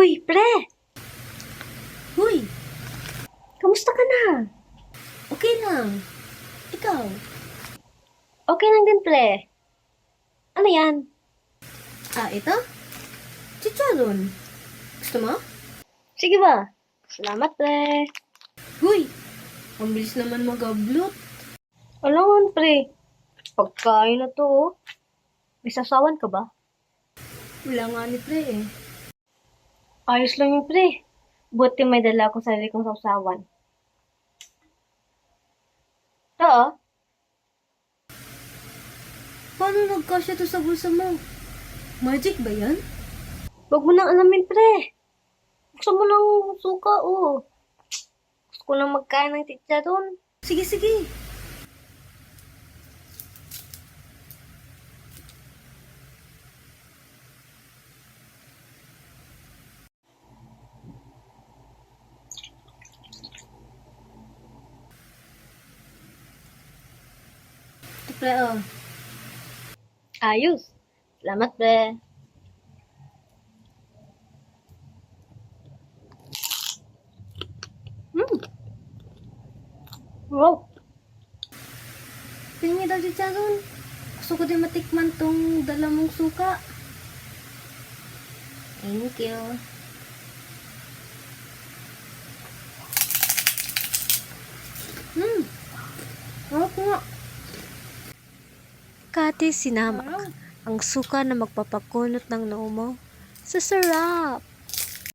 Huy, pre! Huy, Kamusta ka na? okay lang. Ikaw? Okay lang din, pre. Ano yan? Ito? Chicharon. Gusto mo? Sige ba? Salamat, pre. Huy, ang bilis naman mag-upload. Alam mo, pre. Pagkain na to, oh. May sasawan ka ba? Wala nga ni pre eh. Ayos lang yung pre. Buti may dala akong sarili kong sausawan. Ito, oh. Paano nagkasya to sa bulsa mo? Magic ba yan? Huwag mo nang alamin, pre. Gusto mo ng suka, oh. Gusto ko nang magkain ng chicharon. Sige, sige. Ito pre oh. Ayos. Salamat, pre. Wow. Tingin daw chicharon. Gusto ko din matikman tong dala mong suka. Thank you. Harap nga. Kati sinamak ang suka na magpapakunot ng noo mo sa sarap.